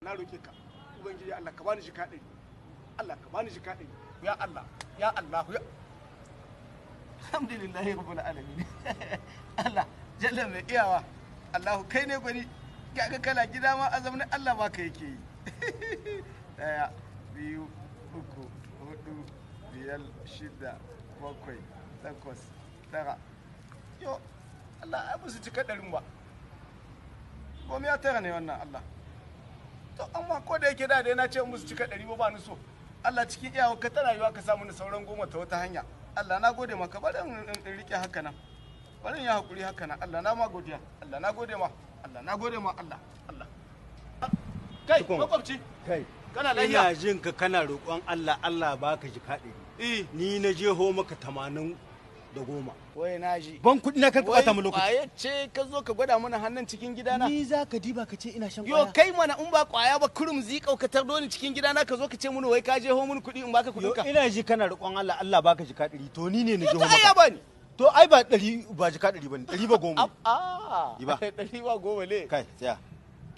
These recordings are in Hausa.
na roke ka ubangiji Allah ka bani jika ɗari Allah ka bani jika ɗari ya Allah ya Allah ya alhamdulillahi rabbil alamin Allah jalla mai iyawa Allahu kai ne gwani kaga kana gida ma azamin Allah ba ka yake yi daya biyu uku hudu biyar shida bakwai takwas tara yo Allah ai musu cika ɗarin ba goma ya tara ne wannan Allah to amma ko da yake da dai na ce musu cika ɗari ba ni so Allah cikin iyawa ka tana yiwa ka samu ni sauran goma ta wata hanya Allah na gode maka bari in rike haka nan bari ya hakuri haka nan Allah na ma godiya Allah na gode ma Allah na gode ma Allah Allah kai makwabci kai kana lafiya ina jin ka kana roƙon Allah Allah baka jika ɗari ni na jeho maka 80 da 10 wai na ji ban kuɗi na karka bata mu lokaci waye ce ka zo ka gwada mana hannun cikin gidana ni za ka diba ka ce ina shan yo kai mana in ba kwaya ba kurum zikau ka tardo ni cikin gidana ka zo ka ce mun wai ka jeho mun kuɗi in baka kuɗin ka ina ji kana roƙon Allah Allah baka jika ɗari to ni ne na jeho maka ai ya maka bani to ai ba 100 ba jika 100 bane 100 ba 10 a Iba. 100 ba goma ne kai tsaya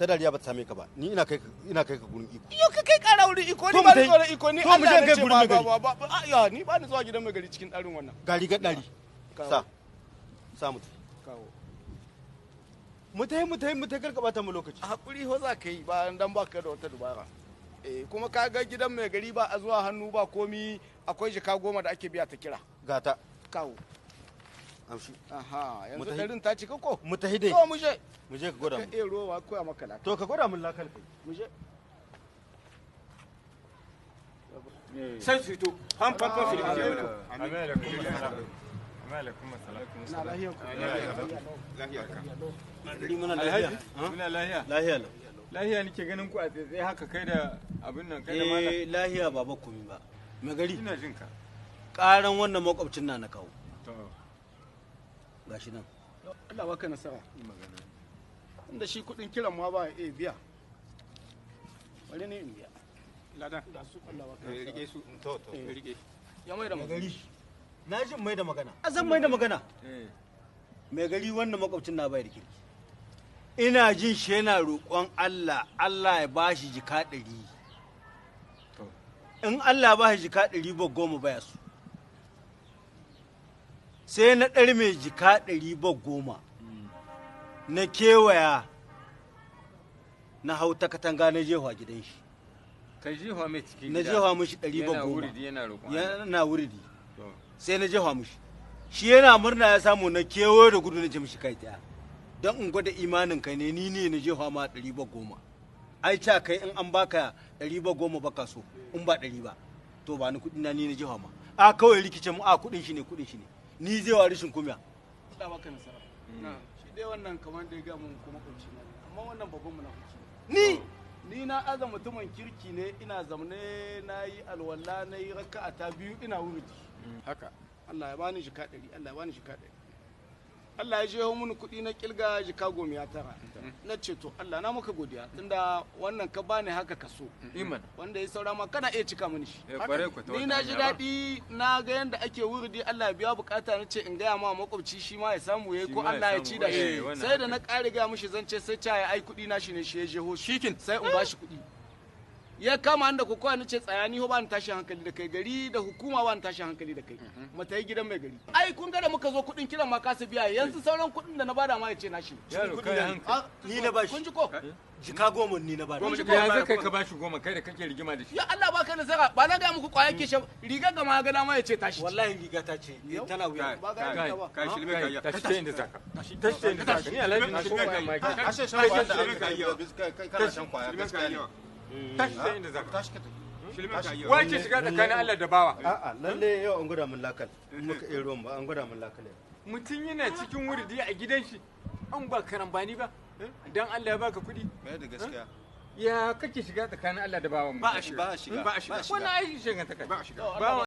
ta dariya ba ta same ka ba ni ina kai ka gurin iko yo ka kai kara wurin iko To ni mu ba tai- ni tsoron iko ni to mu Allah je ne kai ce gurin mai gari. ba ya ni ba ni zuwa gidan mai gari cikin ɗarin wannan gari ga ɗari Kawo. sa mutu kawo mu tai karka bata mu lokaci hakuri ho za ka yi ba dan baka da wata dubara kuma ka ga gidan mai gari ba a zuwa hannu ba komi akwai jika 10 da ake biya ta kira gata kawo amshi aha yanzu Mu tahi. ɗarin ta cika ko mu tahi dai to mu je mu je ka gwada ka mu iya ruwa koya maka lafiya to ka gwada mun lakal kai mu je sai su fito han fanfan fili Ah, na lahiyar ku gari muna Alhaji, lafiya muna lahiya. lahiya lau Lahiya nake ganin ku a tsaye haka kai da abin nan kai da malam. lahiya baba komi ba mai gari Ina jin ka. karan wannan makwabcin na kawo To, gashi nan Allah baka nasara yi magana. inda shi kudin kiran ma ba ya biya bari ne in biya ladan da su Allah baka nasara Rike su. To, rike. ya mai da mai magana gari na jin mai da magana azan mai da magana Eh. mai gari wannan makwabcin na bayar kirki ina jin shi yana roƙon Allah Allah ya ba shi jika 100 To, in Allah ba shi jika 100 ba 10 baya su sai na ɗari mai jika 100 ba 10 na kewaya na hau ta katanga na jefa gidan shi kai jiwa mai cikin na gida. jefa mishi 100 ba Yana 10 wuridi yana roƙon. Allah. yana wuridi To, sai na jefa mishi shi yana murna ya samu na kewayo da gudu na ce mishi kai ta don in gwada imanin kai ne ni ne na jefa ma 100 ba 10 ai ca kai in an baka 100 ba 10 baka so in ba 100 ba to ba ni kudi na ni na jefa ma a kawai rikice mu a kudin shi ne ni zai wa rishin kumya Allah baka nasara na shi dai wannan kamar da ya ga mun kuma kunci na amma wannan babban munafiki ni na aza mutumin kirki ne ina zamne na yi alwala na yi raka'a ta biyu ina wurdi haka. Allah ya bani jika 100 Allah ya bani jika 100 Allah ya jeho mini kuɗi na kilga jika 19 na ce to Allah na maka godiya tunda wannan ka bani haka ka so Iman. wanda ya saura ma kana iya cika mini shi Kware ku ta ni wannan na ji hanya ba. daɗi na ga yadda ake wurdi Allah ya biya bukata na ce in gaya ma makwabci shi ma ya samu yayi Shi ko ma ya Allah ya samu. ci da shi wannan sai da haka. na ƙare gaya mishi zan ce sai caya ai kuɗi na shi ne shi ya jeho shikin sai in bashi kuɗi ya kama an da kokowa ni ce tsaya ni ho ba ni tashin hankali da kai gari da hukuma ba ni tashin hankali da kai mata yi gidan mai gari ai kun ga da muka zo kuɗin kiran ma kasa biya yanzu sauran kuɗin da na bada ma ya ce na shi Yaro kai hankali. ni na bashi kun ji ko jika 10 ni na Goma bashi ya za kai ka bashi goma kai da kake rigima da shi. ya Allah baka nasara ba na ga muku kwaya ke riga ga ma ga dama ya ce tashi wallahi riga ta ce tana wuya ba ga Kai, ka ba kai shilme kai. Tashi ta inda zaka. Tashi ta inda zaka. Ni alhaji na so mai mai. Ashe shan kwaya da aka yi kai kana shan kwaya gaskiya ne. Tashi ta inda zaka. Tashi ka tafi. Shilme kai. Wai ke shiga tsakanin Allah da bawa. a'a lalle yau an gwada mun lakal in muka iya ruwan ba an gwada mun lakal yau. Mutum yana cikin wurdi a gidan shi. An ba karambani ba. Dan Allah ya baka kuɗi. Mai da gaskiya. Ya kake shiga tsakanin Allah da bawan mu? Ba a shiga. Ba a shiga. Wannan ai shiga ta kai. Ba a shiga. Bawan